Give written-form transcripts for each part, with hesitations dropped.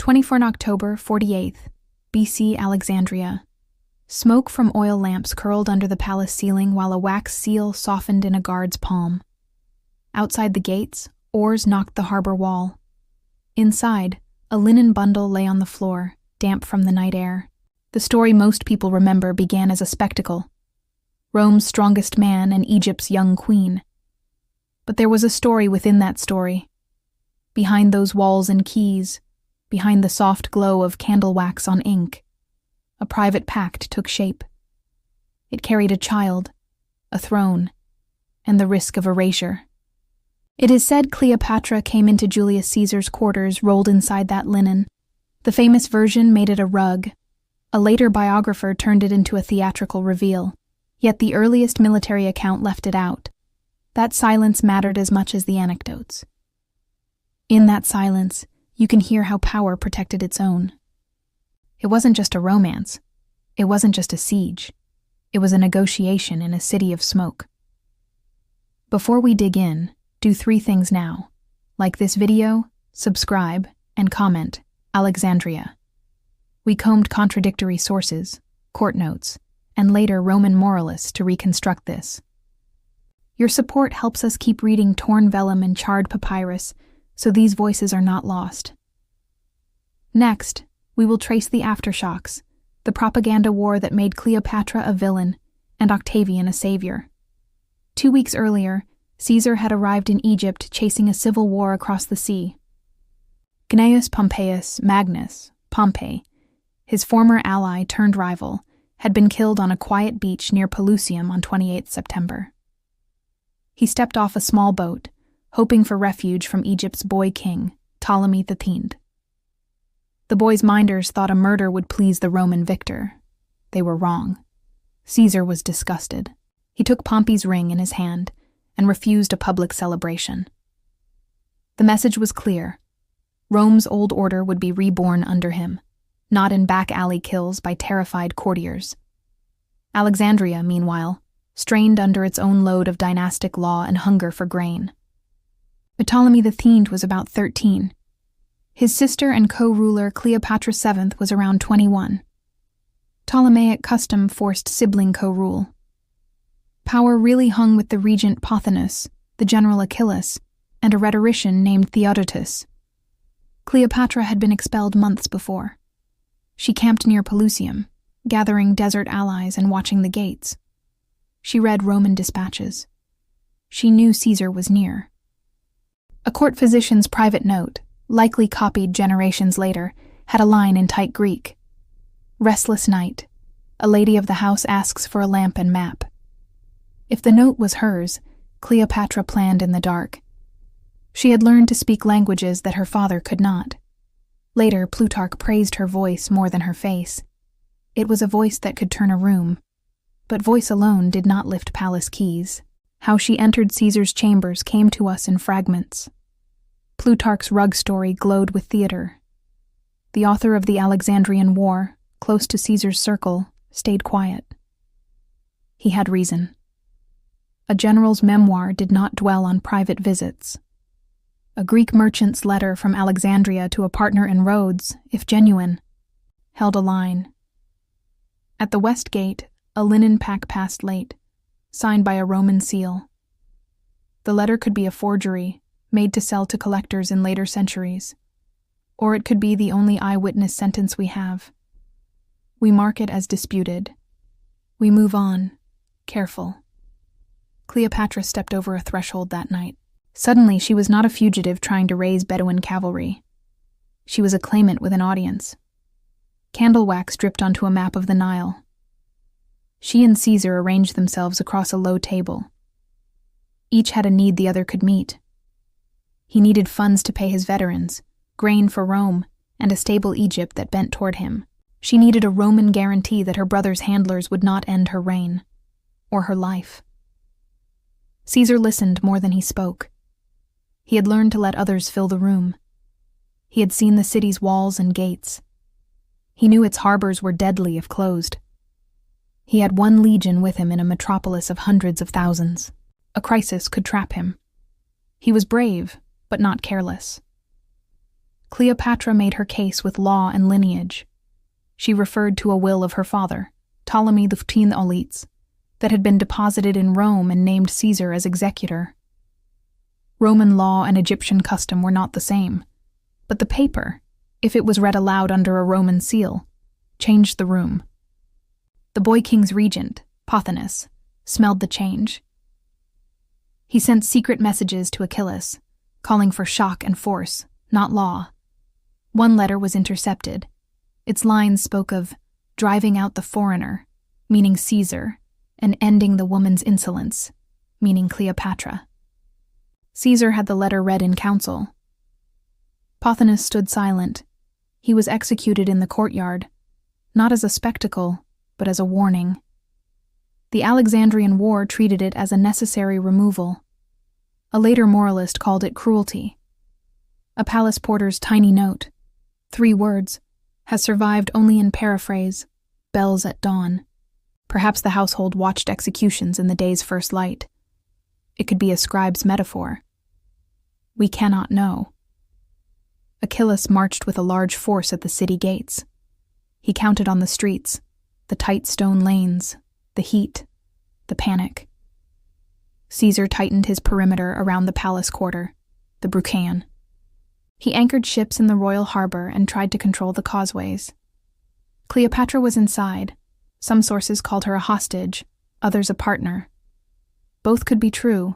October 48th, BC Alexandria. Smoke from oil lamps curled under the palace ceiling while a wax seal softened in a guard's palm. Outside the gates, oars knocked the harbor wall. Inside, a linen bundle lay on the floor, damp from the night air. The story most people remember began as a spectacle. Rome's strongest man and Egypt's young queen. But there was a story within that story. Behind those walls and keys, behind the soft glow of candle wax on ink, a private pact took shape. It carried a child, a throne, and the risk of erasure. It is said Cleopatra came into Julius Caesar's quarters rolled inside that linen. The famous version made it a rug. A later biographer turned it into a theatrical reveal, yet the earliest military account left it out. That silence mattered as much as the anecdotes. In that silence, you can hear how power protected its own. It wasn't just a romance. It wasn't just a siege. It was a negotiation in a city of smoke. Before we dig in, do 3 things now. Like this video, subscribe, and comment, Alexandria. We combed contradictory sources, court notes, and later Roman moralists to reconstruct this. Your support helps us keep reading torn vellum and charred papyrus, so these voices are not lost. Next, we will trace the aftershocks, the propaganda war that made Cleopatra a villain and Octavian a savior. 2 weeks earlier, Caesar had arrived in Egypt chasing a civil war across the sea. Gnaeus Pompeius Magnus, Pompey, his former ally turned rival, had been killed on a quiet beach near Pelusium on 28 September. He stepped off a small boat, hoping for refuge from Egypt's boy king, Ptolemy III. The boy's minders thought a murder would please the Roman victor. They were wrong. Caesar was disgusted. He took Pompey's ring in his hand and refused a public celebration. The message was clear. Rome's old order would be reborn under him, not in back-alley kills by terrified courtiers. Alexandria, meanwhile, strained under its own load of dynastic law and hunger for grain. Ptolemy III was about 13. His sister and co-ruler Cleopatra VII was around 21. Ptolemaic custom forced sibling co-rule. Power really hung with the regent Pothinus, the general Achilles, and a rhetorician named Theodotus. Cleopatra had been expelled months before. She camped near Pelusium, gathering desert allies and watching the gates. She read Roman dispatches. She knew Caesar was near. A court physician's private note, likely copied generations later, had a line in tight Greek. Restless night. A lady of the house asks for a lamp and map. If the note was hers, Cleopatra planned in the dark. She had learned to speak languages that her father could not. Later, Plutarch praised her voice more than her face. It was a voice that could turn a room. But voice alone did not lift palace keys. How she entered Caesar's chambers came to us in fragments. Plutarch's rug story glowed with theater. The author of the Alexandrian War, close to Caesar's circle, stayed quiet. He had reason. A general's memoir did not dwell on private visits. A Greek merchant's letter from Alexandria to a partner in Rhodes, if genuine, held a line. At the west gate, a linen pack passed late, signed by a Roman seal. The letter could be a forgery, made to sell to collectors in later centuries. Or it could be the only eyewitness sentence we have. We mark it as disputed. We move on, careful. Cleopatra stepped over a threshold that night. Suddenly, she was not a fugitive trying to raise Bedouin cavalry. She was a claimant with an audience. Candle wax dripped onto a map of the Nile. She and Caesar arranged themselves across a low table. Each had a need the other could meet. He needed funds to pay his veterans, grain for Rome, and a stable Egypt that bent toward him. She needed a Roman guarantee that her brother's handlers would not end her reign, or her life. Caesar listened more than he spoke. He had learned to let others fill the room. He had seen the city's walls and gates. He knew its harbors were deadly if closed. He had one legion with him in a metropolis of hundreds of thousands. A crisis could trap him. He was brave, but not careless. Cleopatra made her case with law and lineage. She referred to a will of her father, Ptolemy the Olites, that had been deposited in Rome and named Caesar as executor. Roman law and Egyptian custom were not the same, but the paper, if it was read aloud under a Roman seal, changed the room. The boy king's regent, Pothinus, smelled the change. He sent secret messages to Achilles, calling for shock and force, not law. One letter was intercepted. Its lines spoke of driving out the foreigner, meaning Caesar, and ending the woman's insolence, meaning Cleopatra. Caesar had the letter read in council. Pothinus stood silent. He was executed in the courtyard, not as a spectacle, but as a warning. The Alexandrian War treated it as a necessary removal. A later moralist called it cruelty. A palace porter's tiny note, 3 words, has survived only in paraphrase, bells at dawn. Perhaps the household watched executions in the day's first light. It could be a scribe's metaphor. We cannot know. Achilles marched with a large force at the city gates. He counted on the streets, the tight stone lanes, the heat, the panic. Caesar tightened his perimeter around the palace quarter, the Brucheion. He anchored ships in the royal harbor and tried to control the causeways. Cleopatra was inside. Some sources called her a hostage, others a partner. Both could be true.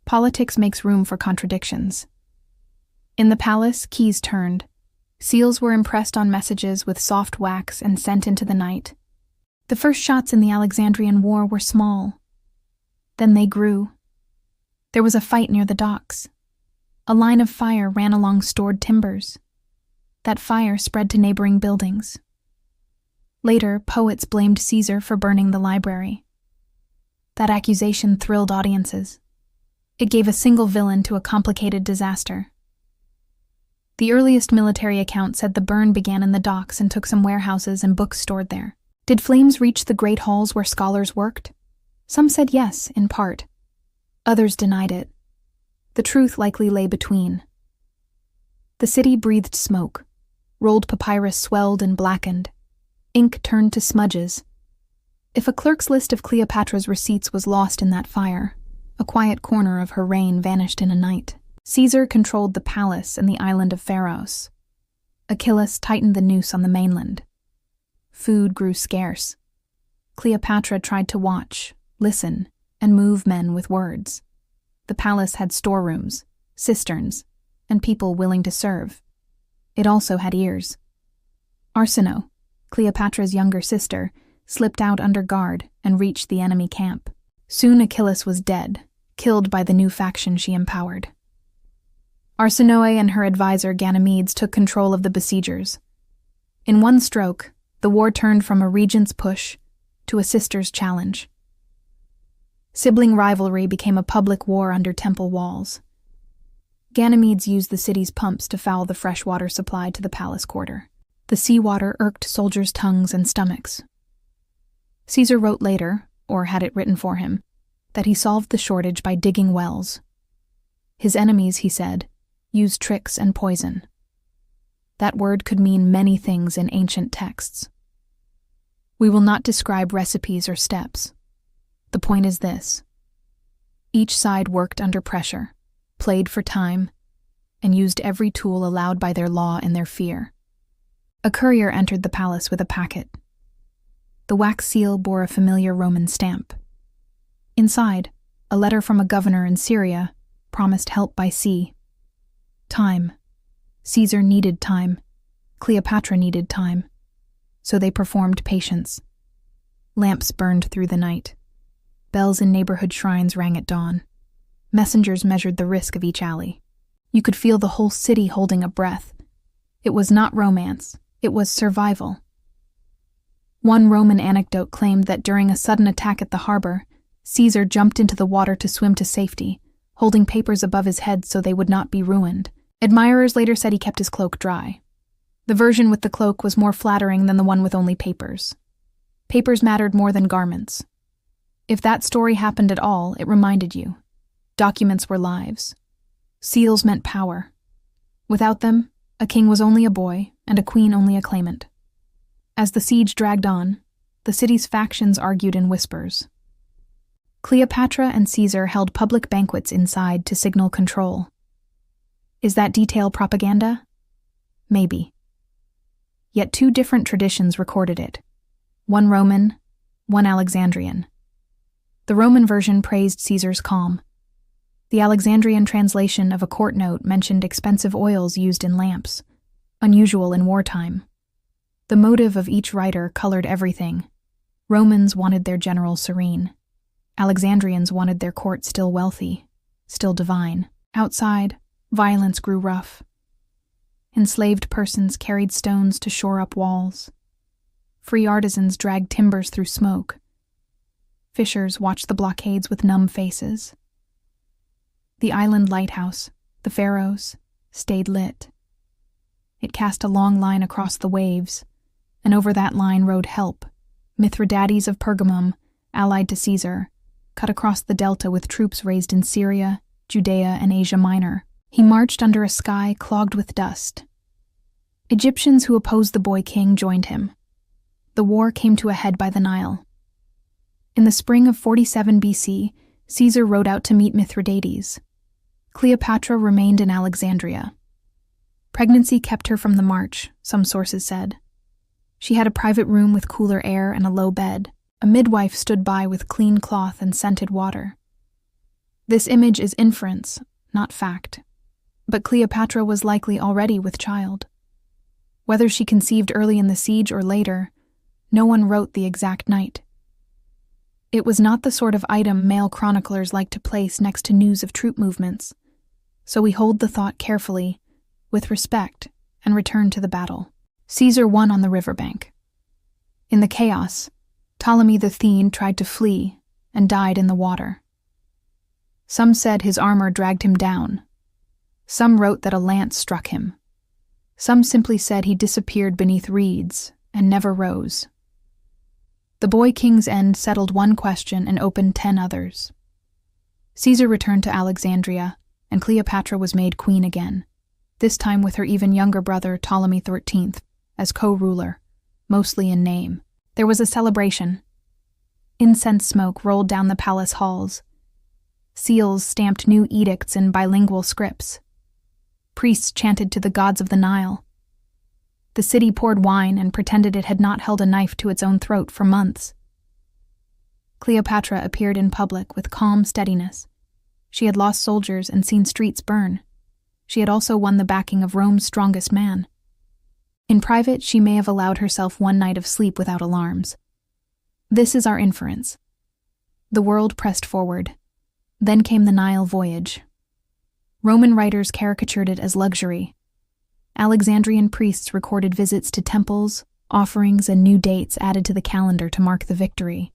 Politics makes room for contradictions. In the palace, keys turned. Seals were impressed on messages with soft wax and sent into the night. The first shots in the Alexandrian War were small. Then they grew. There was a fight near the docks. A line of fire ran along stored timbers. That fire spread to neighboring buildings. Later, poets blamed Caesar for burning the library. That accusation thrilled audiences. It gave a single villain to a complicated disaster. The earliest military account said the burn began in the docks and took some warehouses and books stored there. Did flames reach the great halls where scholars worked? Some said yes, in part. Others denied it. The truth likely lay between. The city breathed smoke. Rolled papyrus swelled and blackened. Ink turned to smudges. If a clerk's list of Cleopatra's receipts was lost in that fire, a quiet corner of her reign vanished in a night. Caesar controlled the palace and the island of Pharos. Achilles tightened the noose on the mainland. Food grew scarce. Cleopatra tried to watch, listen, and move men with words. The palace had storerooms, cisterns, and people willing to serve. It also had ears. Arsinoe, Cleopatra's younger sister, slipped out under guard and reached the enemy camp. Soon Achilles was dead, killed by the new faction she empowered. Arsinoe and her advisor Ganymedes took control of the besiegers. In one stroke, the war turned from a regent's push to a sister's challenge. Sibling rivalry became a public war under temple walls. Ganymedes used the city's pumps to foul the fresh water supply to the palace quarter. The seawater irked soldiers' tongues and stomachs. Caesar wrote later, or had it written for him, that he solved the shortage by digging wells. His enemies, he said, used tricks and poison. That word could mean many things in ancient texts. We will not describe recipes or steps. The point is this. Each side worked under pressure, played for time, and used every tool allowed by their law and their fear. A courier entered the palace with a packet. The wax seal bore a familiar Roman stamp. Inside, a letter from a governor in Syria promised help by sea. Time. Caesar needed time. Cleopatra needed time. So they performed patience. Lamps burned through the night. Bells in neighborhood shrines rang at dawn. Messengers measured the risk of each alley. You could feel the whole city holding a breath. It was not romance. It was survival. One Roman anecdote claimed that during a sudden attack at the harbor, Caesar jumped into the water to swim to safety, holding papers above his head so they would not be ruined. Admirers later said he kept his cloak dry. The version with the cloak was more flattering than the one with only papers. Papers mattered more than garments. If that story happened at all, it reminded you. Documents were lives. Seals meant power. Without them, A king was only a boy, and a queen only a claimant. As the siege dragged on, the city's factions argued in whispers. Cleopatra and Caesar held public banquets inside to signal control. Is that detail propaganda? Maybe. Yet two different traditions recorded it. One Roman, one Alexandrian. The Roman version praised Caesar's calm. The Alexandrian translation of a court note mentioned expensive oils used in lamps, unusual in wartime. The motive of each writer colored everything. Romans wanted their general serene. Alexandrians wanted their court still wealthy, still divine. Outside, violence grew rough. Enslaved persons carried stones to shore up walls. Free artisans dragged timbers through smoke. Fishers watched the blockades with numb faces. The island lighthouse, the Pharos, stayed lit. It cast a long line across the waves, and over that line rode Help, Mithridates of Pergamum, allied to Caesar, cut across the delta with troops raised in Syria, Judea, and Asia Minor. He marched under a sky clogged with dust. Egyptians who opposed the boy king joined him. The war came to a head by the Nile. In the spring of 47 BC, Caesar rode out to meet Mithridates. Cleopatra remained in Alexandria. Pregnancy kept her from the march, some sources said. She had a private room with cooler air and a low bed. A midwife stood by with clean cloth and scented water. This image is inference, not fact. But Cleopatra was likely already with child. Whether she conceived early in the siege or later, no one wrote the exact night. It was not the sort of item male chroniclers like to place next to news of troop movements, so we hold the thought carefully, with respect, and return to the battle. Caesar won on the riverbank. In the chaos, Ptolemy the Thene tried to flee and died in the water. Some said his armor dragged him down. Some wrote that a lance struck him. Some simply said he disappeared beneath reeds and never rose. The boy king's end settled one question and opened 10 others. Caesar returned to Alexandria, and Cleopatra was made queen again, this time with her even younger brother Ptolemy XIII as co-ruler, mostly in name. There was a celebration. Incense smoke rolled down the palace halls. Seals stamped new edicts in bilingual scripts. Priests chanted to the gods of the Nile. The city poured wine and pretended it had not held a knife to its own throat for months. Cleopatra appeared in public with calm steadiness. She had lost soldiers and seen streets burn. She had also won the backing of Rome's strongest man. In private, she may have allowed herself one night of sleep without alarms. This is our inference. The world pressed forward. Then came the Nile voyage. Roman writers caricatured it as luxury. Alexandrian priests recorded visits to temples, offerings, and new dates added to the calendar to mark the victory.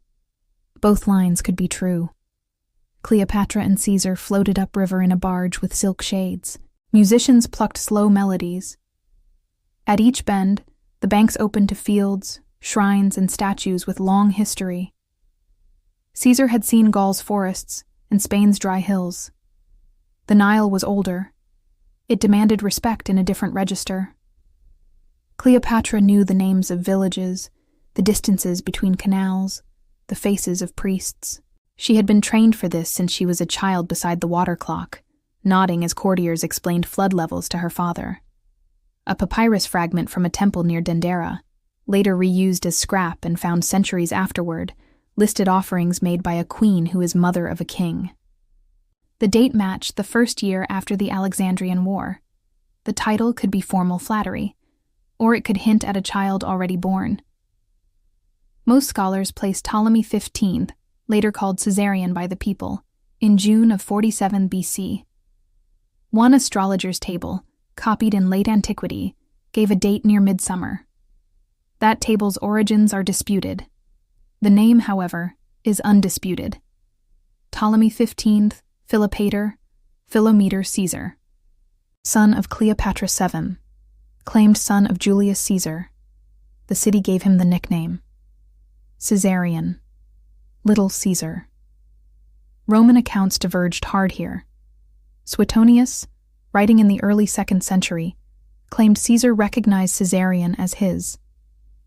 Both lines could be true. Cleopatra and Caesar floated upriver in a barge with silk shades. Musicians plucked slow melodies. At each bend, the banks opened to fields, shrines, and statues with long history. Caesar had seen Gaul's forests and Spain's dry hills. The Nile was older. It demanded respect in a different register. Cleopatra knew the names of villages, the distances between canals, the faces of priests. She had been trained for this since she was a child beside the water clock, nodding as courtiers explained flood levels to her father. A papyrus fragment from a temple near Dendera, later reused as scrap and found centuries afterward, listed offerings made by a queen who is mother of a king. The date matched the first year after the Alexandrian War. The title could be formal flattery, or it could hint at a child already born. Most scholars place Ptolemy XV, later called Caesarion by the people, in June of 47 BC. One astrologer's table, copied in late antiquity, gave a date near midsummer. That table's origins are disputed. The name, however, is undisputed. Ptolemy XV, Philopator, Philometor Caesar. Son of Cleopatra VII, claimed son of Julius Caesar. The city gave him the nickname. Caesarion, Little Caesar. Roman accounts diverged hard here. Suetonius, writing in the early 2nd century, claimed Caesar recognized Caesarion as his.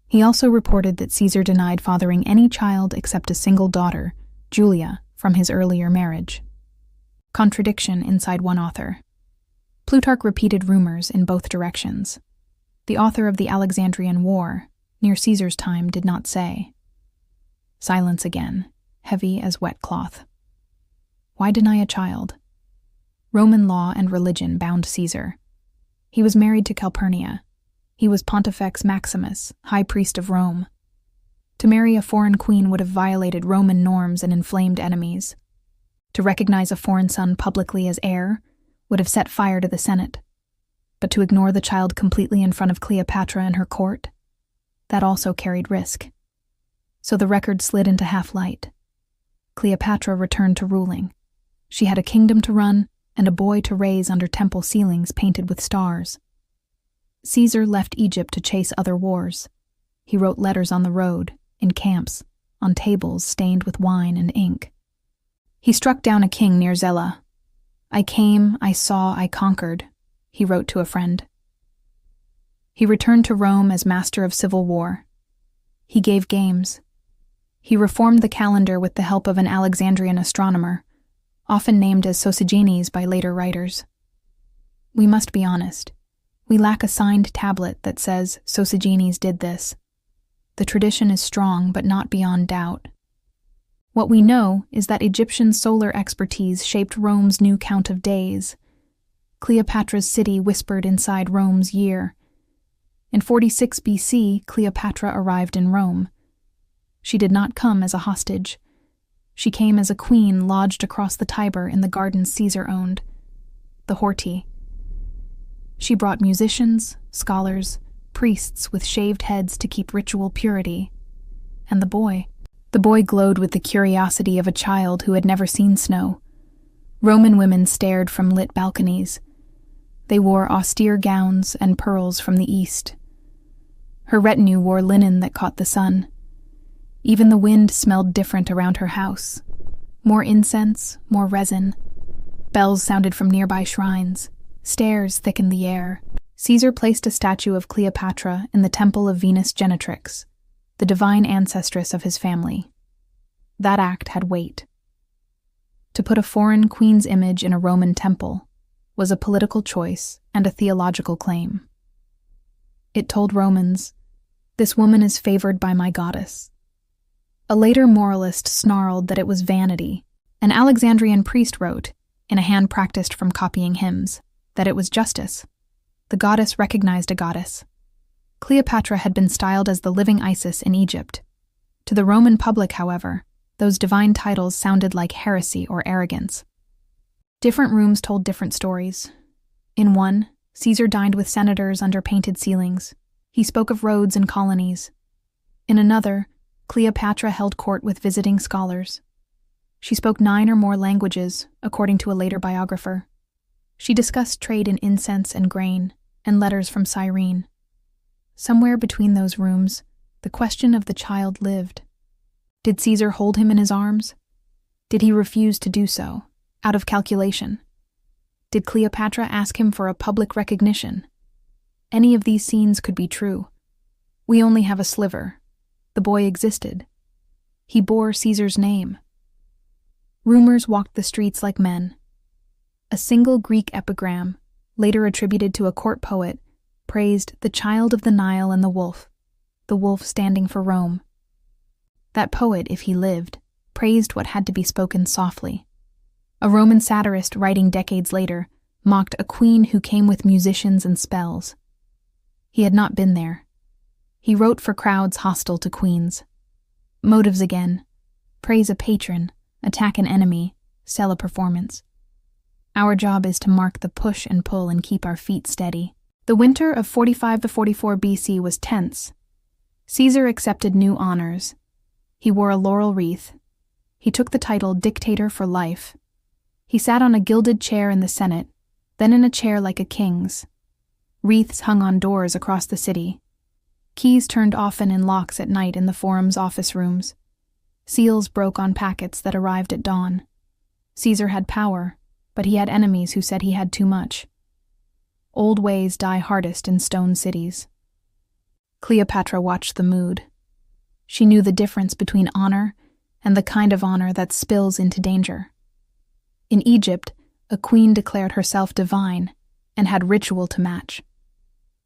He also reported that Caesar denied fathering any child except a single daughter, Julia, from his earlier marriage. Contradiction inside one author. Plutarch repeated rumors in both directions. The author of the Alexandrian War, near Caesar's time, did not say. Silence again, heavy as wet cloth. Why deny a child? Roman law and religion bound Caesar. He was married to Calpurnia. He was Pontifex Maximus, high priest of Rome. To marry a foreign queen would have violated Roman norms and inflamed enemies. To recognize a foreign son publicly as heir would have set fire to the Senate. But to ignore the child completely in front of Cleopatra and her court, that also carried risk. So the record slid into half-light. Cleopatra returned to ruling. She had a kingdom to run and a boy to raise under temple ceilings painted with stars. Caesar left Egypt to chase other wars. He wrote letters on the road, in camps, on tables stained with wine and ink. He struck down a king near Zela. "I came, I saw, I conquered," he wrote to a friend. He returned to Rome as master of civil war. He gave games. He reformed the calendar with the help of an Alexandrian astronomer, often named as Sosigenes by later writers. We must be honest. We lack a signed tablet that says Sosigenes did this. The tradition is strong but not beyond doubt. What we know is that Egyptian solar expertise shaped Rome's new count of days. Cleopatra's city whispered inside Rome's year. In 46 BC, Cleopatra arrived in Rome. She did not come as a hostage. She came as a queen lodged across the Tiber in the gardens Caesar owned, the Horti. She brought musicians, scholars, priests with shaved heads to keep ritual purity. And the boy. The boy glowed with the curiosity of a child who had never seen snow. Roman women stared from lit balconies. They wore austere gowns and pearls from the east. Her retinue wore linen that caught the sun. Even the wind smelled different around her house. More incense, more resin. Bells sounded from nearby shrines. Stairs thickened the air. Caesar placed a statue of Cleopatra in the temple of Venus Genetrix, the divine ancestress of his family. That act had weight. To put a foreign queen's image in a Roman temple was a political choice and a theological claim. It told Romans, "This woman is favored by my goddess." A later moralist snarled that it was vanity. An Alexandrian priest wrote, in a hand practiced from copying hymns, that it was justice. The goddess recognized a goddess. Cleopatra had been styled as the living Isis in Egypt. To the Roman public, however, those divine titles sounded like heresy or arrogance. Different rooms told different stories. In one, Caesar dined with senators under painted ceilings. He spoke of roads and colonies. In another, Cleopatra held court with visiting scholars. She spoke 9 or more languages, according to a later biographer. She discussed trade in incense and grain, and letters from Cyrene. Somewhere between those rooms, the question of the child lived. Did Caesar hold him in his arms? Did he refuse to do so, out of calculation? Did Cleopatra ask him for a public recognition? Any of these scenes could be true. We only have a sliver. The boy existed. He bore Caesar's name. Rumors walked the streets like men. A single Greek epigram, later attributed to a court poet, praised the child of the Nile and the wolf standing for Rome. That poet, if he lived, praised what had to be spoken softly. A Roman satirist writing decades later mocked a queen who came with musicians and spells. He had not been there. He wrote for crowds hostile to queens. Motives again. Praise a patron, attack an enemy, sell a performance. Our job is to mark the push and pull and keep our feet steady. The winter of 45 to 44 BC was tense. Caesar accepted new honors. He wore a laurel wreath. He took the title dictator for life. He sat on a gilded chair in the Senate, then in a chair like a king's. Wreaths hung on doors across the city. Keys turned often in locks at night in the forum's office rooms. Seals broke on packets that arrived at dawn. Caesar had power, but he had enemies who said he had too much. Old ways die hardest in stone cities. Cleopatra watched the mood. She knew the difference between honor and the kind of honor that spills into danger. In Egypt, a queen declared herself divine and had ritual to match.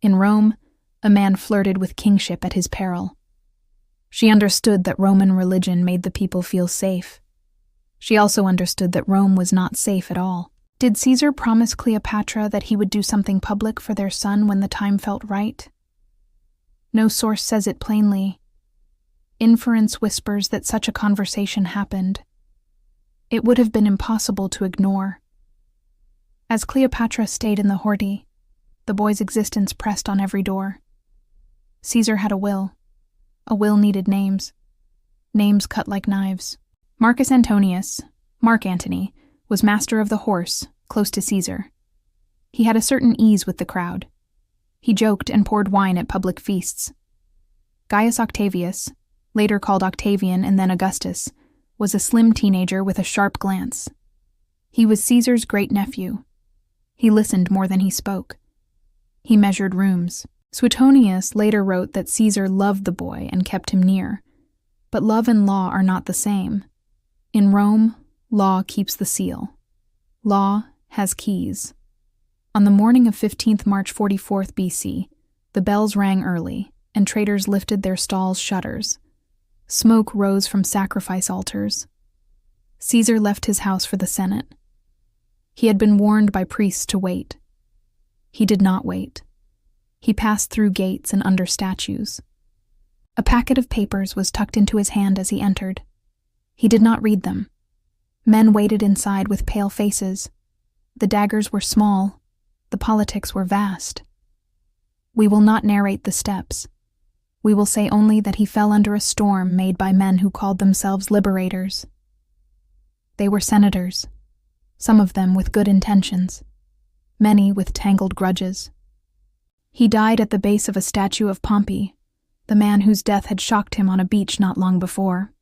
In Rome, a man flirted with kingship at his peril. She understood that Roman religion made the people feel safe. She also understood that Rome was not safe at all. Did Caesar promise Cleopatra that he would do something public for their son when the time felt right? No source says it plainly. Inference whispers that such a conversation happened. It would have been impossible to ignore. As Cleopatra stayed in the Horti, the boy's existence pressed on every door. Caesar had a will. A will needed names. Names cut like knives. Marcus Antonius, Mark Antony, was master of the horse, close to Caesar. He had a certain ease with the crowd. He joked and poured wine at public feasts. Gaius Octavius, later called Octavian and then Augustus, was a slim teenager with a sharp glance. He was Caesar's great-nephew. He listened more than he spoke. He measured rooms. Suetonius later wrote that Caesar loved the boy and kept him near. But love and law are not the same. In Rome, law keeps the seal. Law has keys. On the morning of 15th March 44th BC, the bells rang early, and traders lifted their stalls' shutters. Smoke rose from sacrifice altars. Caesar left his house for the Senate. He had been warned by priests to wait. He did not wait. He passed through gates and under statues. A packet of papers was tucked into his hand as he entered. He did not read them. Men waited inside with pale faces. The daggers were small. The politics were vast. We will not narrate the steps. We will say only that he fell under a storm made by men who called themselves liberators. They were senators, some of them with good intentions, many with tangled grudges. He died at the base of a statue of Pompey, the man whose death had shocked him on a beach not long before.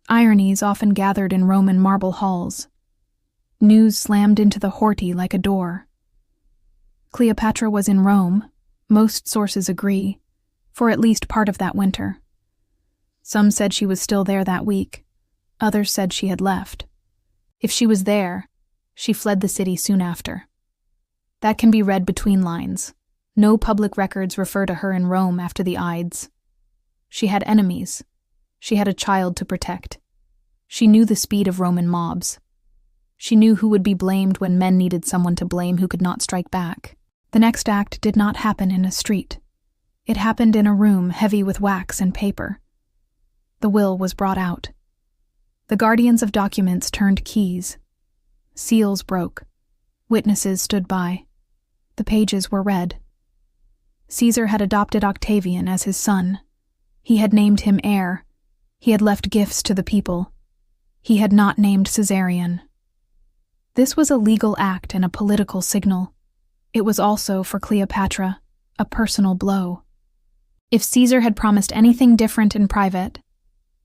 Ironies often gathered in Roman marble halls. News slammed into the Horti like a door. Cleopatra was in Rome, most sources agree, for at least part of that winter. Some said she was still there that week. Others said she had left. If she was there, she fled the city soon after. That can be read between lines. No public records refer to her in Rome after the Ides. She had enemies. She had a child to protect. She knew the speed of Roman mobs. She knew who would be blamed when men needed someone to blame who could not strike back. The next act did not happen in a street. It happened in a room heavy with wax and paper. The will was brought out. The guardians of documents turned keys. Seals broke. Witnesses stood by. The pages were read. Caesar had adopted Octavian as his son. He had named him heir. He had left gifts to the people. He had not named Caesarion. This was a legal act and a political signal. It was also, for Cleopatra, a personal blow. If Caesar had promised anything different in private,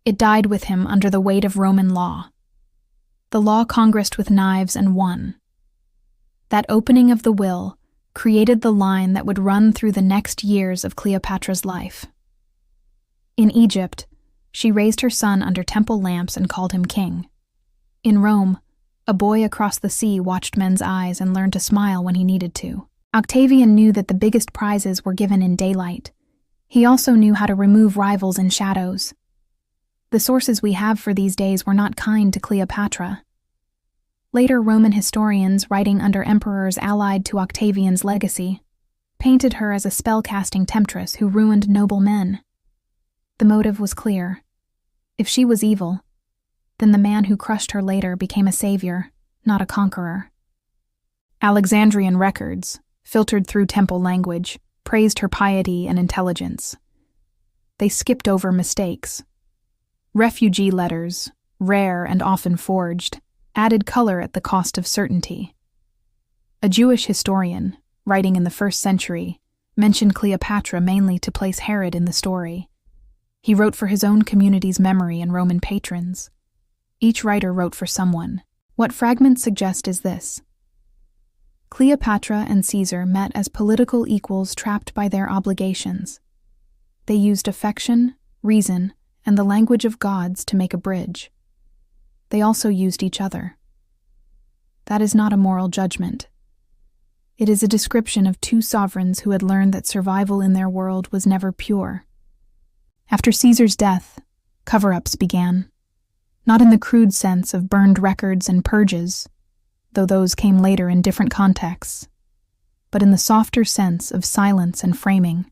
it died with him under the weight of Roman law. The law congressed with knives and won. That opening of the will created the line that would run through the next years of Cleopatra's life. In Egypt, she raised her son under temple lamps and called him king. In Rome, a boy across the sea watched men's eyes and learned to smile when he needed to. Octavian knew that the biggest prizes were given in daylight. He also knew how to remove rivals in shadows. The sources we have for these days were not kind to Cleopatra. Later Roman historians, writing under emperors allied to Octavian's legacy, painted her as a spell-casting temptress who ruined noble men. The motive was clear. If she was evil, then the man who crushed her later became a savior, not a conqueror. Alexandrian records, filtered through temple language, praised her piety and intelligence. They skipped over mistakes. Refugee letters, rare and often forged, added color at the cost of certainty. A Jewish historian, writing in the 1st century, mentioned Cleopatra mainly to place Herod in the story. He wrote for his own community's memory and Roman patrons. Each writer wrote for someone. What fragments suggest is this. Cleopatra and Caesar met as political equals trapped by their obligations. They used affection, reason, and the language of gods to make a bridge. They also used each other. That is not a moral judgment. It is a description of two sovereigns who had learned that survival in their world was never pure. After Caesar's death, cover-ups began. Not in the crude sense of burned records and purges, though those came later in different contexts, but in the softer sense of silence and framing.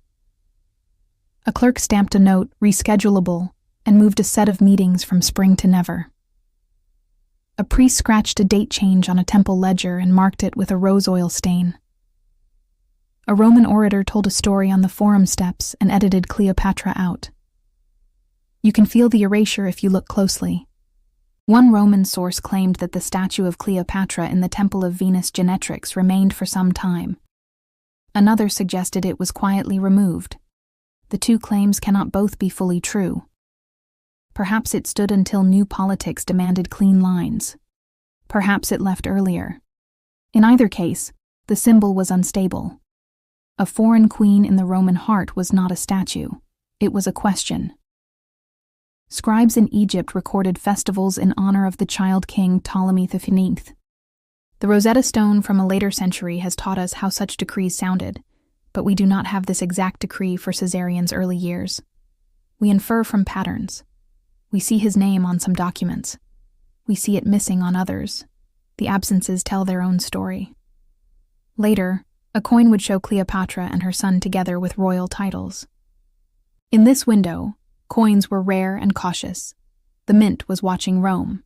A clerk stamped a note, reschedulable, and moved a set of meetings from spring to never. A priest scratched a date change on a temple ledger and marked it with a rose oil stain. A Roman orator told a story on the forum steps and edited Cleopatra out. You can feel the erasure if you look closely. One Roman source claimed that the statue of Cleopatra in the Temple of Venus Genetrix remained for some time. Another suggested it was quietly removed. The two claims cannot both be fully true. Perhaps it stood until new politics demanded clean lines. Perhaps it left earlier. In either case, the symbol was unstable. A foreign queen in the Roman heart was not a statue. It was a question. Scribes in Egypt recorded festivals in honor of the child king Ptolemy XV. The Rosetta Stone from a later century has taught us how such decrees sounded, but we do not have this exact decree for Caesarion's early years. We infer from patterns. We see his name on some documents. We see it missing on others. The absences tell their own story. Later, a coin would show Cleopatra and her son together with royal titles. In this window, coins were rare and cautious. The mint was watching Rome.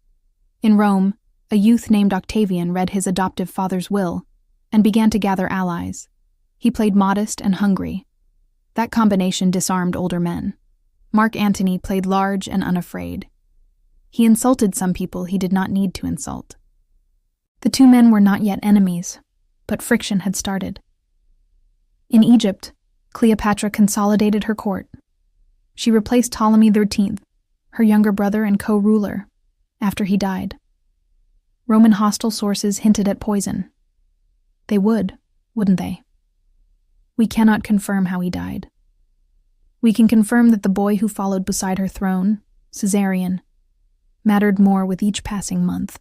In Rome, a youth named Octavian read his adoptive father's will and began to gather allies. He played modest and hungry. That combination disarmed older men. Mark Antony played large and unafraid. He insulted some people he did not need to insult. The two men were not yet enemies, but friction had started. In Egypt, Cleopatra consolidated her court. She replaced Ptolemy XIII, her younger brother and co-ruler, after he died. Roman hostile sources hinted at poison. They would, wouldn't they? We cannot confirm how he died. We can confirm that the boy who followed beside her throne, Caesarion, mattered more with each passing month.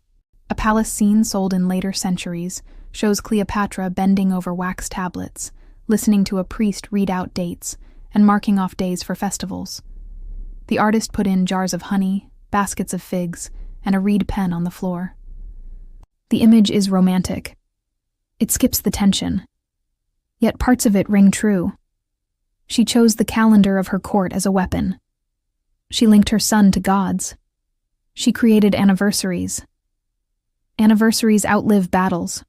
A palace scene sold in later centuries shows Cleopatra bending over wax tablets, listening to a priest read out dates, and marking off days for festivals. The artist put in jars of honey, baskets of figs, and a reed pen on the floor. The image is romantic. It skips the tension. Yet parts of it ring true. She chose the calendar of her court as a weapon. She linked her son to gods. She created anniversaries. Anniversaries outlive battles.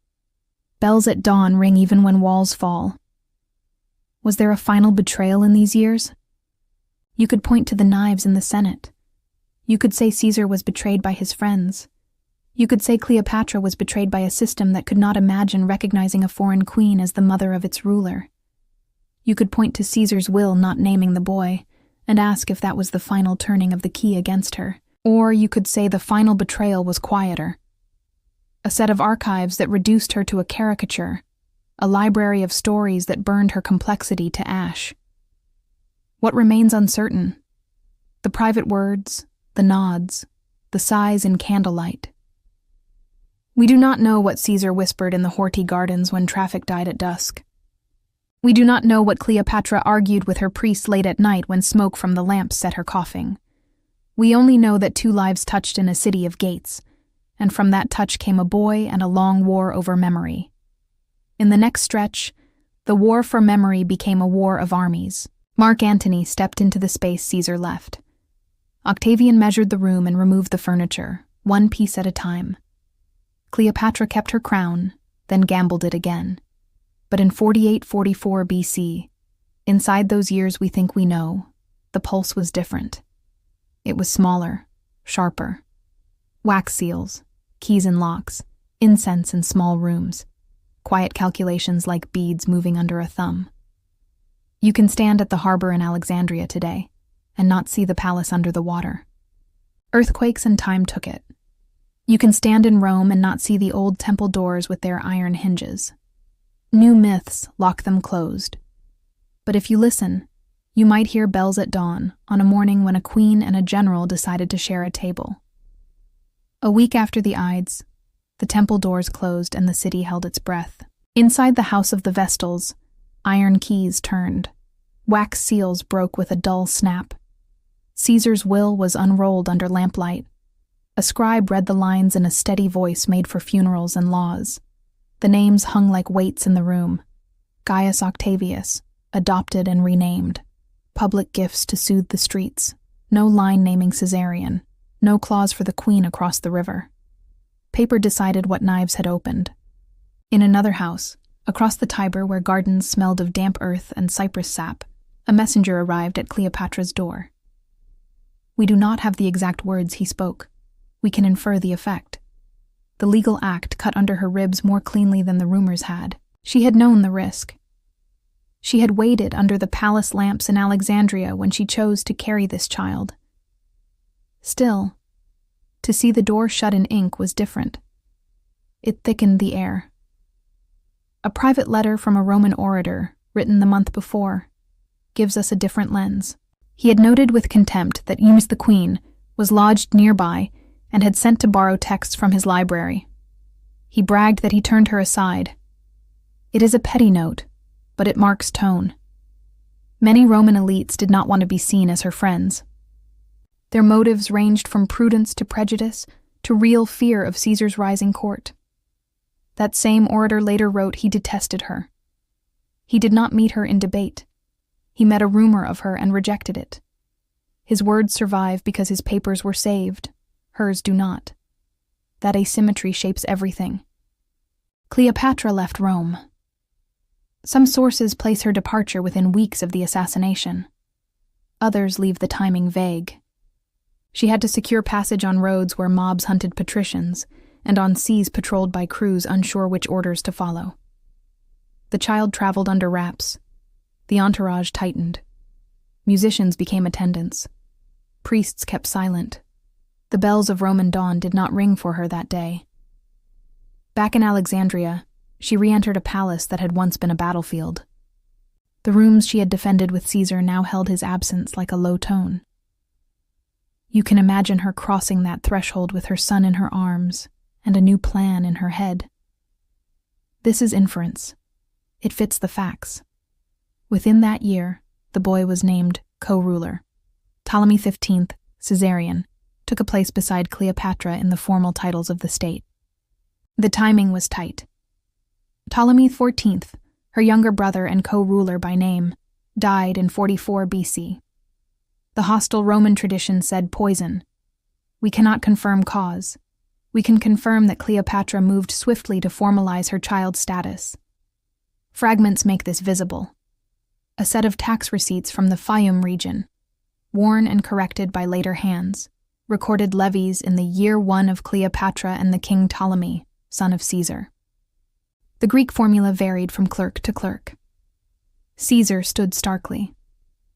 Bells at dawn ring even when walls fall. Was there a final betrayal in these years? You could point to the knives in the Senate. You could say Caesar was betrayed by his friends. You could say Cleopatra was betrayed by a system that could not imagine recognizing a foreign queen as the mother of its ruler. You could point to Caesar's will not naming the boy, and ask if that was the final turning of the key against her. Or you could say the final betrayal was quieter. A set of archives that reduced her to a caricature, a library of stories that burned her complexity to ash. What remains uncertain? The private words, the nods, the sighs in candlelight. We do not know what Caesar whispered in the Horti Gardens when traffic died at dusk. We do not know what Cleopatra argued with her priests late at night when smoke from the lamps set her coughing. We only know that two lives touched in a city of gates, and from that touch came a boy and a long war over memory. In the next stretch, the war for memory became a war of armies. Mark Antony stepped into the space Caesar left. Octavian measured the room and removed the furniture, one piece at a time. Cleopatra kept her crown, then gambled it again. But in 48-44 BC, inside those years we think we know, the pulse was different. It was smaller, sharper. Wax seals, keys and locks, incense in small rooms, quiet calculations like beads moving under a thumb. You can stand at the harbor in Alexandria today and not see the palace under the water. Earthquakes and time took it. You can stand in Rome and not see the old temple doors with their iron hinges. New myths lock them closed. But if you listen, you might hear bells at dawn on a morning when a queen and a general decided to share a table. A week after the Ides, the temple doors closed and the city held its breath. Inside the house of the Vestals, iron keys turned. Wax seals broke with a dull snap. Caesar's will was unrolled under lamplight. A scribe read the lines in a steady voice made for funerals and laws. The names hung like weights in the room. Gaius Octavius, adopted and renamed. Public gifts to soothe the streets. No line naming Caesarion. No clause for the queen across the river. Paper decided what knives had opened. In another house, across the Tiber where gardens smelled of damp earth and cypress sap, a messenger arrived at Cleopatra's door. We do not have the exact words he spoke. We can infer the effect. The legal act cut under her ribs more cleanly than the rumors had. She had known the risk. She had waited under the palace lamps in Alexandria when she chose to carry this child. Still, to see the door shut in ink was different. It thickened the air. A private letter from a Roman orator, written the month before, gives us a different lens. He had noted with contempt that Eunice the Queen was lodged nearby and had sent to borrow texts from his library. He bragged that he turned her aside. It is a petty note, but it marks tone. Many Roman elites did not want to be seen as her friends. Their motives ranged from prudence to prejudice to real fear of Caesar's rising court. That same orator later wrote he detested her. He did not meet her in debate. He met a rumor of her and rejected it. His words survive because his papers were saved. Hers do not. That asymmetry shapes everything. Cleopatra left Rome. Some sources place her departure within weeks of the assassination. Others leave the timing vague. She had to secure passage on roads where mobs hunted patricians, and on seas patrolled by crews unsure which orders to follow. The child traveled under wraps. The entourage tightened. Musicians became attendants. Priests kept silent. The bells of Roman dawn did not ring for her that day. Back in Alexandria, she re-entered a palace that had once been a battlefield. The rooms she had defended with Caesar now held his absence like a low tone. You can imagine her crossing that threshold with her son in her arms and a new plan in her head. This is inference. It fits the facts. Within that year, the boy was named co-ruler. Ptolemy XV, Caesarion, took a place beside Cleopatra in the formal titles of the state. The timing was tight. Ptolemy XIV, her younger brother and co-ruler by name, died in 44 BC. The hostile Roman tradition said poison. We cannot confirm cause. We can confirm that Cleopatra moved swiftly to formalize her child's status. Fragments make this visible. A set of tax receipts from the Fayum region, worn and corrected by later hands, recorded levies in the year 1 of Cleopatra and the king Ptolemy, son of Caesar. The Greek formula varied from clerk to clerk. Caesar stood starkly.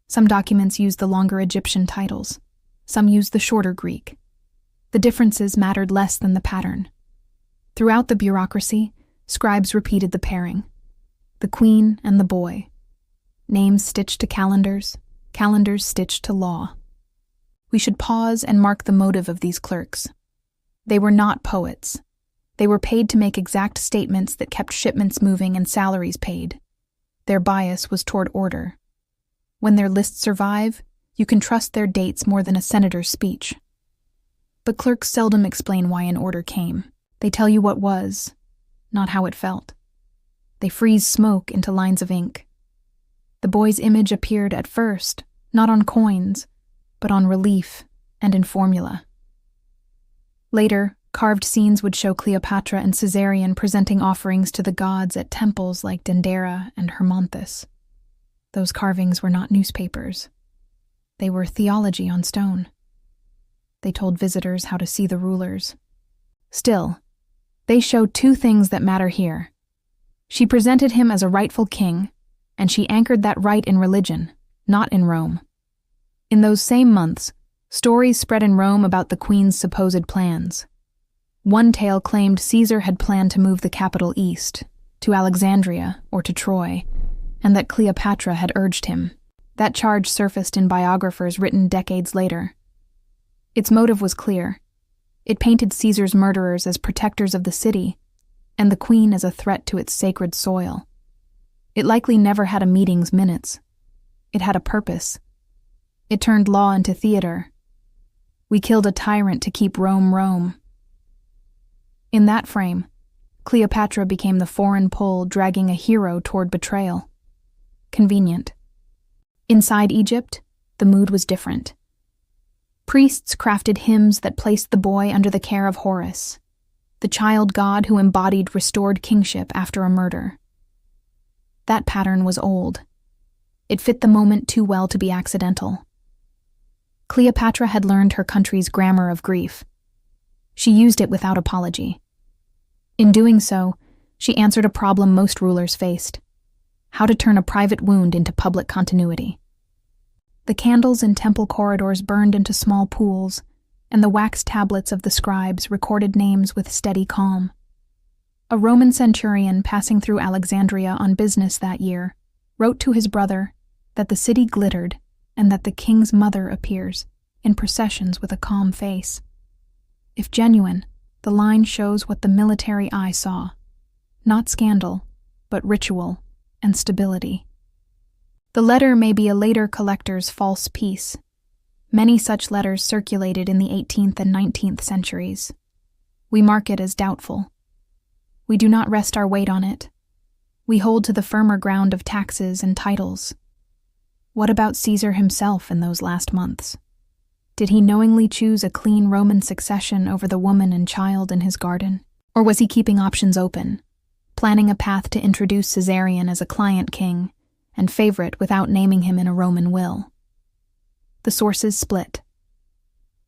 Some documents used the longer Egyptian titles. Some used the shorter Greek. The differences mattered less than the pattern. Throughout the bureaucracy, scribes repeated the pairing. The queen and the boy. Names stitched to calendars, calendars stitched to law. We should pause and mark the motive of these clerks. They were not poets. They were paid to make exact statements that kept shipments moving and salaries paid. Their bias was toward order. When their lists survive, you can trust their dates more than a senator's speech. But clerks seldom explain why an order came. They tell you what was, not how it felt. They freeze smoke into lines of ink. The boy's image appeared at first, not on coins, but on relief and in formula. Later, carved scenes would show Cleopatra and Caesarion presenting offerings to the gods at temples like Dendera and Hermonthis. Those carvings were not newspapers. They were theology on stone. They told visitors how to see the rulers. Still, they show two things that matter here. She presented him as a rightful king, and she anchored that right in religion, not in Rome. In those same months, stories spread in Rome about the queen's supposed plans. One tale claimed Caesar had planned to move the capital east, to Alexandria or to Troy, and that Cleopatra had urged him. That charge surfaced in biographers written decades later. Its motive was clear. It painted Caesar's murderers as protectors of the city, and the queen as a threat to its sacred soil. It likely never had a meeting's minutes. It had a purpose. It turned law into theater. We killed a tyrant to keep Rome Rome. In that frame, Cleopatra became the foreign pole dragging a hero toward betrayal. Convenient. Inside Egypt, the mood was different. Priests crafted hymns that placed the boy under the care of Horus, the child god who embodied restored kingship after a murder. That pattern was old. It fit the moment too well to be accidental. Cleopatra had learned her country's grammar of grief. She used it without apology. In doing so, she answered a problem most rulers faced: how to turn a private wound into public continuity. The candles in temple corridors burned into small pools, and the wax tablets of the scribes recorded names with steady calm. A Roman centurion passing through Alexandria on business that year wrote to his brother that the city glittered and that the king's mother appears in processions with a calm face. If genuine, the line shows what the military eye saw: not scandal, but ritual and stability. The letter may be a later collector's false piece. Many such letters circulated in the 18th and 19th centuries. We mark it as doubtful. We do not rest our weight on it. We hold to the firmer ground of taxes and titles. What about Caesar himself in those last months? Did he knowingly choose a clean Roman succession over the woman and child in his garden? Or was he keeping options open, planning a path to introduce Caesarion as a client king and favorite without naming him in a Roman will? The sources split.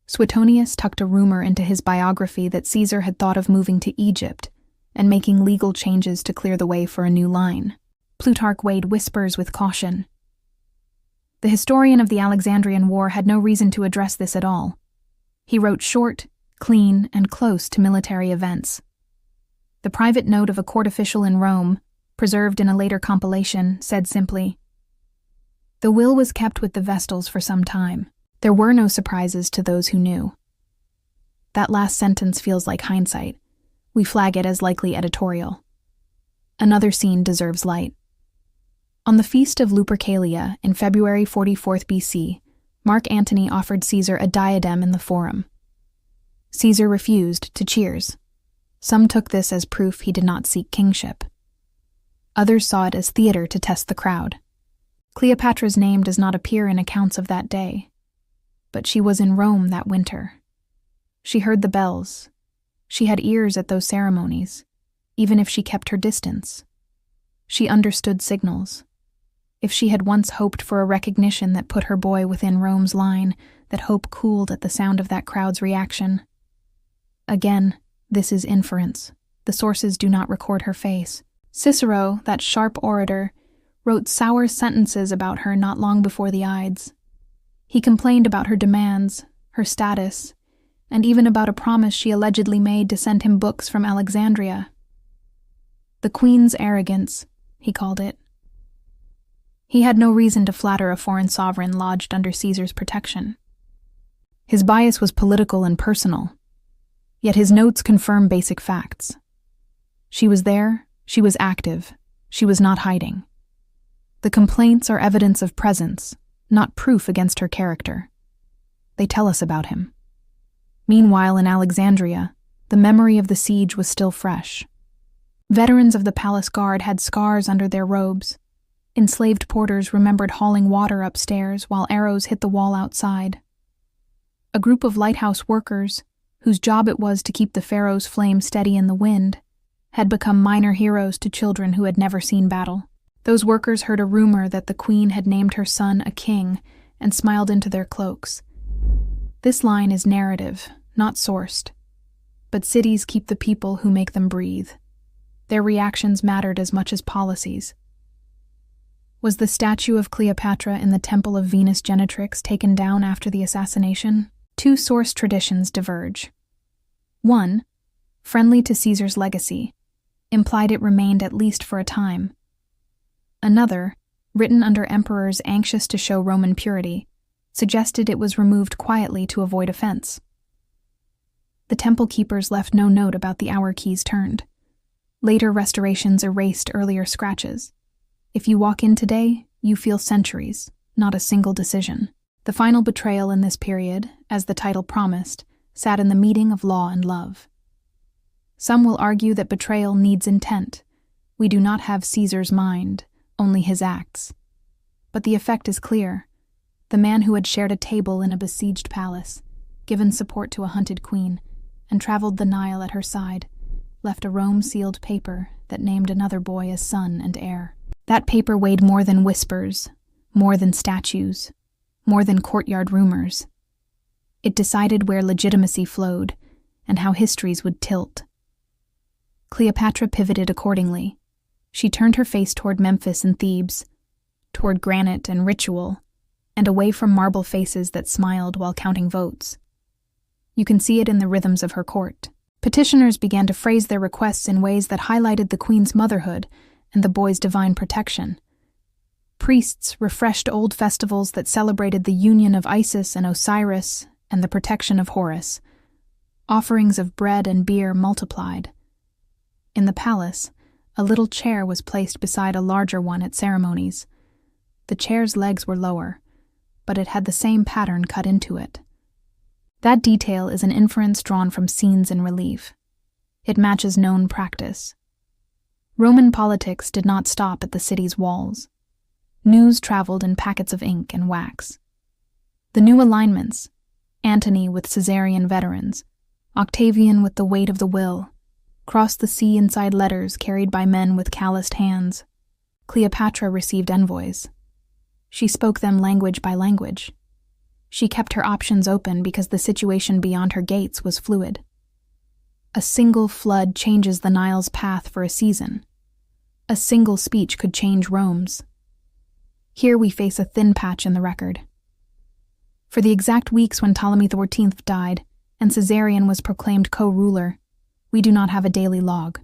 Suetonius tucked a rumor into his biography that Caesar had thought of moving to Egypt and making legal changes to clear the way for a new line. Plutarch weighed whispers with caution. The historian of the Alexandrian War had no reason to address this at all. He wrote short, clean, and close to military events. The private note of a court official in Rome, preserved in a later compilation, said simply, "The will was kept with the Vestals for some time. There were no surprises to those who knew." That last sentence feels like hindsight. We flag it as likely editorial. Another scene deserves light. On the feast of Lupercalia in February 44 BC, Mark Antony offered Caesar a diadem in the Forum. Caesar refused to cheers. Some took this as proof he did not seek kingship. Others saw it as theater to test the crowd. Cleopatra's name does not appear in accounts of that day, but she was in Rome that winter. She heard the bells. She had ears at those ceremonies, even if she kept her distance. She understood signals. If she had once hoped for a recognition that put her boy within Rome's line, that hope cooled at the sound of that crowd's reaction. Again, this is inference. The sources do not record her face. Cicero, that sharp orator, wrote sour sentences about her not long before the Ides. He complained about her demands, her status, and even about a promise she allegedly made to send him books from Alexandria. The queen's arrogance, he called it. He had no reason to flatter a foreign sovereign lodged under Caesar's protection. His bias was political and personal, yet his notes confirm basic facts. She was there, she was active, she was not hiding. The complaints are evidence of presence, not proof against her character. They tell us about him. Meanwhile, in Alexandria, the memory of the siege was still fresh. Veterans of the palace guard had scars under their robes. Enslaved porters remembered hauling water upstairs while arrows hit the wall outside. A group of lighthouse workers, whose job it was to keep the pharaoh's flame steady in the wind, had become minor heroes to children who had never seen battle. Those workers heard a rumor that the queen had named her son a king and smiled into their cloaks. This line is narrative, not sourced. But cities keep the people who make them breathe. Their reactions mattered as much as policies. Was the statue of Cleopatra in the Temple of Venus Genetrix taken down after the assassination? Two source traditions diverge. One, friendly to Caesar's legacy, implied it remained at least for a time. Another, written under emperors anxious to show Roman purity, suggested it was removed quietly to avoid offense. The temple keepers left no note about the hour keys turned. Later restorations erased earlier scratches. If you walk in today, you feel centuries, not a single decision. The final betrayal in this period, as the title promised, sat in the meeting of law and love. Some will argue that betrayal needs intent. We do not have Caesar's mind, only his acts. But the effect is clear. The man who had shared a table in a besieged palace, given support to a hunted queen, and traveled the Nile at her side, left a Rome-sealed paper that named another boy as son and heir. That paper weighed more than whispers, more than statues, more than courtyard rumors. It decided where legitimacy flowed and how histories would tilt. Cleopatra pivoted accordingly. She turned her face toward Memphis and Thebes, toward granite and ritual, and away from marble faces that smiled while counting votes. You can see it in the rhythms of her court. Petitioners began to phrase their requests in ways that highlighted the queen's motherhood and the boy's divine protection. Priests refreshed old festivals that celebrated the union of Isis and Osiris and the protection of Horus. Offerings of bread and beer multiplied. In the palace, a little chair was placed beside a larger one at ceremonies. The chair's legs were lower, but it had the same pattern cut into it. That detail is an inference drawn from scenes in relief. It matches known practice. Roman politics did not stop at the city's walls. News traveled in packets of ink and wax. The new alignments, Antony with Caesarian veterans, Octavian with the weight of the will, crossed the sea inside letters carried by men with calloused hands. Cleopatra received envoys. She spoke them language by language. She kept her options open because the situation beyond her gates was fluid. A single flood changes the Nile's path for a season. A single speech could change Rome's. Here we face a thin patch in the record. For the exact weeks when Ptolemy XIV died and Caesarion was proclaimed co-ruler, we do not have a daily log.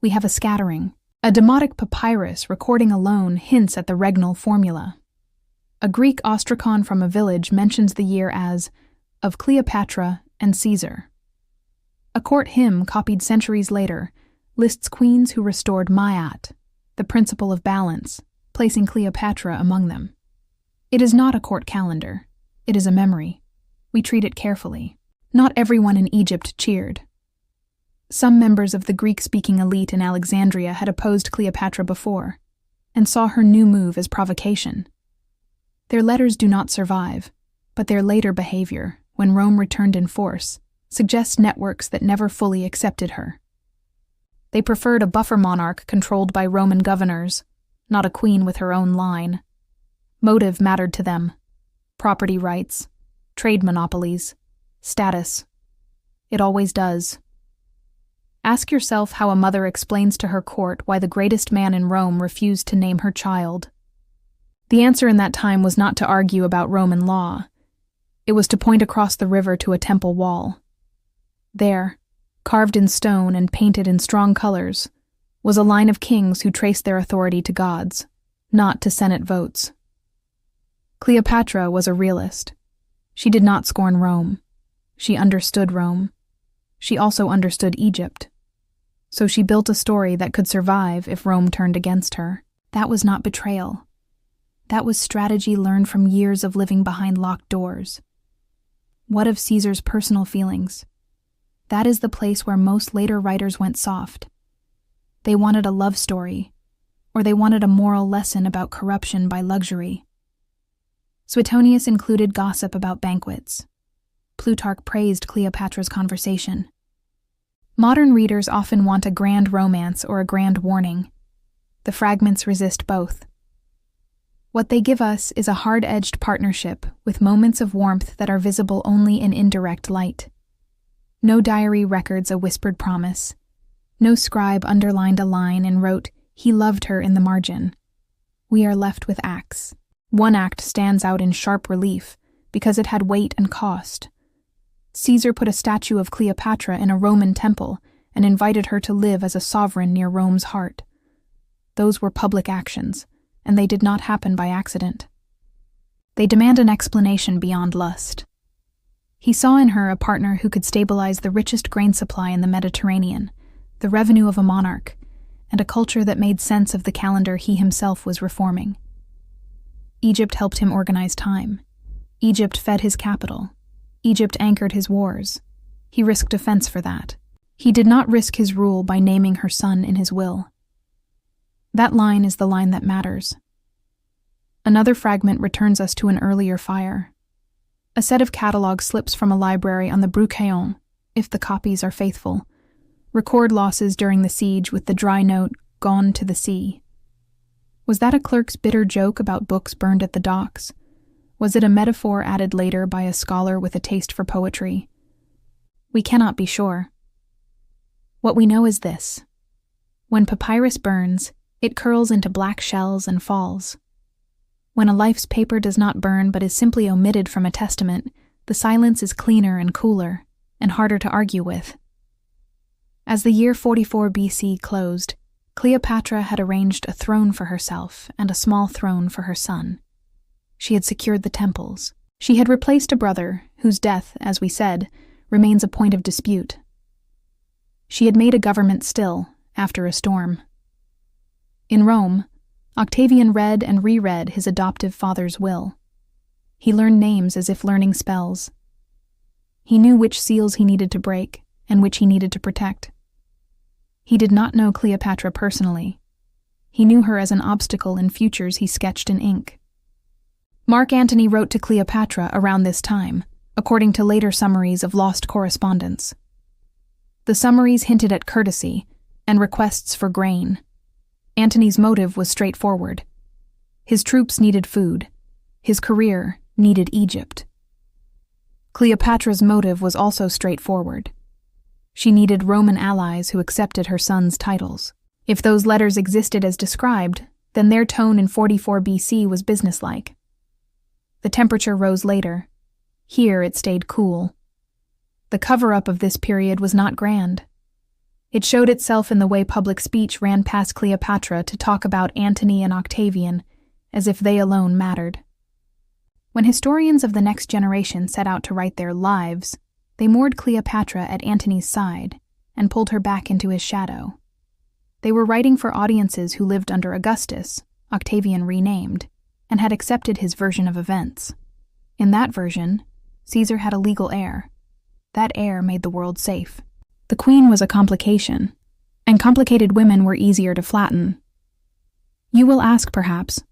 We have a scattering. A demotic papyrus recording alone hints at the regnal formula. A Greek ostracon from a village mentions the year as of Cleopatra and Caesar. A court hymn copied centuries later lists queens who restored Ma'at, the principle of balance, placing Cleopatra among them. It is not a court calendar. It is a memory. We treat it carefully. Not everyone in Egypt cheered. Some members of the Greek-speaking elite in Alexandria had opposed Cleopatra before, and saw her new move as provocation. Their letters do not survive, but their later behavior, when Rome returned in force, suggests networks that never fully accepted her. They preferred a buffer monarch controlled by Roman governors, not a queen with her own line. Motive mattered to them. Property rights, trade monopolies, status. It always does. Ask yourself how a mother explains to her court why the greatest man in Rome refused to name her child. The answer in that time was not to argue about Roman law. It was to point across the river to a temple wall. There, carved in stone and painted in strong colors, was a line of kings who traced their authority to gods, not to Senate votes. Cleopatra was a realist. She did not scorn Rome. She understood Rome. She also understood Egypt. So she built a story that could survive if Rome turned against her. That was not betrayal. That was strategy learned from years of living behind locked doors. What of Caesar's personal feelings? That is the place where most later writers went soft. They wanted a love story, or they wanted a moral lesson about corruption by luxury. Suetonius included gossip about banquets. Plutarch praised Cleopatra's conversation. Modern readers often want a grand romance or a grand warning. The fragments resist both. What they give us is a hard-edged partnership with moments of warmth that are visible only in indirect light. No diary records a whispered promise. No scribe underlined a line and wrote, "He loved her" in the margin. We are left with acts. One act stands out in sharp relief because it had weight and cost. Caesar put a statue of Cleopatra in a Roman temple and invited her to live as a sovereign near Rome's heart. Those were public actions, and they did not happen by accident. They demand an explanation beyond lust. He saw in her a partner who could stabilize the richest grain supply in the Mediterranean, the revenue of a monarch, and a culture that made sense of the calendar he himself was reforming. Egypt helped him organize time. Egypt fed his capital. Egypt anchored his wars. He risked offense for that. He did not risk his rule by naming her son in his will. That line is the line that matters. Another fragment returns us to an earlier fire. A set of catalog slips from a library on the Betrayal, if the copies are faithful, record losses during the siege with the dry note, "Gone to the sea." Was that a clerk's bitter joke about books burned at the docks? Was it a metaphor added later by a scholar with a taste for poetry? We cannot be sure. What we know is this. When papyrus burns, it curls into black shells and falls. When a life's paper does not burn but is simply omitted from a testament, the silence is cleaner and cooler, and harder to argue with. As the year 44 BC closed, Cleopatra had arranged a throne for herself and a small throne for her son. She had secured the temples. She had replaced a brother whose death, as we said, remains a point of dispute. She had made a government still, after a storm. In Rome, Octavian read and reread his adoptive father's will. He learned names as if learning spells. He knew which seals he needed to break and which he needed to protect. He did not know Cleopatra personally. He knew her as an obstacle in futures he sketched in ink. Mark Antony wrote to Cleopatra around this time, according to later summaries of lost correspondence. The summaries hinted at courtesy and requests for grain. Antony's motive was straightforward. His troops needed food. His career needed Egypt. Cleopatra's motive was also straightforward. She needed Roman allies who accepted her son's titles. If those letters existed as described, then their tone in 44 BC was businesslike. The temperature rose later. Here it stayed cool. The cover-up of this period was not grand. It showed itself in the way public speech ran past Cleopatra to talk about Antony and Octavian, as if they alone mattered. When historians of the next generation set out to write their lives, they moored Cleopatra at Antony's side and pulled her back into his shadow. They were writing for audiences who lived under Augustus, Octavian renamed, and had accepted his version of events. In that version, Caesar had a legal heir. That heir made the world safe. The queen was a complication, and complicated women were easier to flatten. You will ask, perhaps,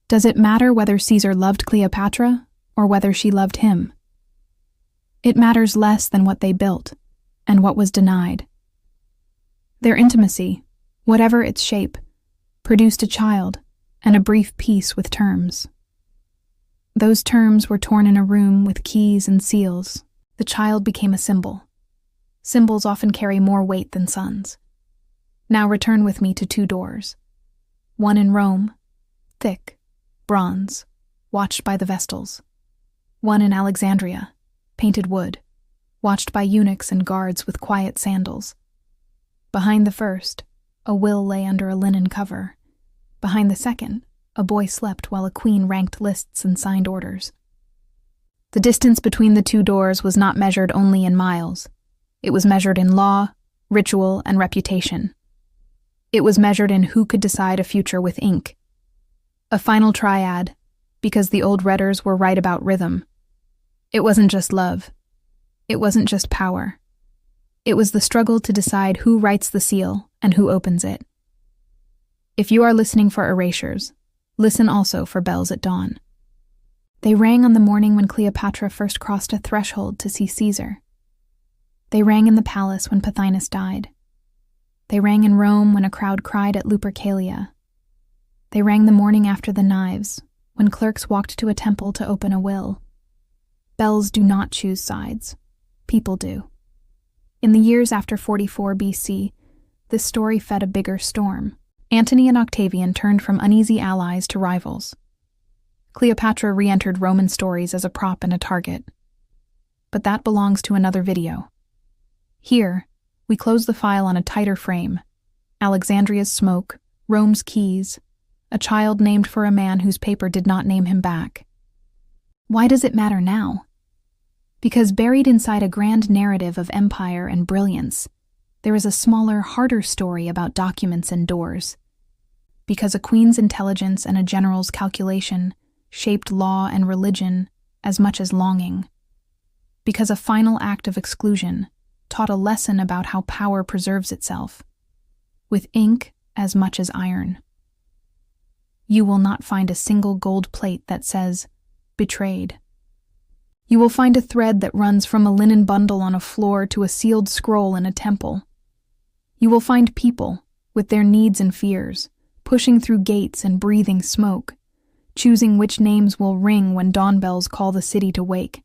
does it matter whether Caesar loved Cleopatra or whether she loved him? It matters less than what they built and what was denied. Their intimacy, whatever its shape, produced a child and a brief peace with terms. Those terms were torn in a room with keys and seals. The child became a symbol. Symbols often carry more weight than sons. Now return with me to 2 doors. One in Rome, thick, bronze, watched by the Vestals. One in Alexandria, painted wood, watched by eunuchs and guards with quiet sandals. Behind the first, a will lay under a linen cover. Behind the second, a boy slept while a queen ranked lists and signed orders. The distance between the 2 doors was not measured only in miles. It was measured in law, ritual, and reputation. It was measured in who could decide a future with ink. A final triad, because the old redders were right about rhythm. It wasn't just love. It wasn't just power. It was the struggle to decide who writes the seal and who opens it. If you are listening for erasures, listen also for bells at dawn. They rang on the morning when Cleopatra first crossed a threshold to see Caesar. They rang in the palace when Pothinus died. They rang in Rome when a crowd cried at Lupercalia. They rang the morning after the knives, when clerks walked to a temple to open a will. Bells do not choose sides. People do. In the years after 44 BC, this story fed a bigger storm. Antony and Octavian turned from uneasy allies to rivals. Cleopatra re-entered Roman stories as a prop and a target. But that belongs to another video. Here, We close the file on a tighter frame. Alexandria's smoke, Rome's keys, a child named for a man whose paper did not name him back. Why does it matter now? Because buried inside a grand narrative of empire and brilliance, there is a smaller, harder story about documents and doors. Because a queen's intelligence and a general's calculation shaped law and religion as much as longing. Because a final act of exclusion taught a lesson about how power preserves itself, with ink as much as iron. You will not find a single gold plate that says, "Betrayed." You will find a thread that runs from a linen bundle on a floor to a sealed scroll in a temple. You will find people, with their needs and fears, pushing through gates and breathing smoke, choosing which names will ring when dawn bells call the city to wake.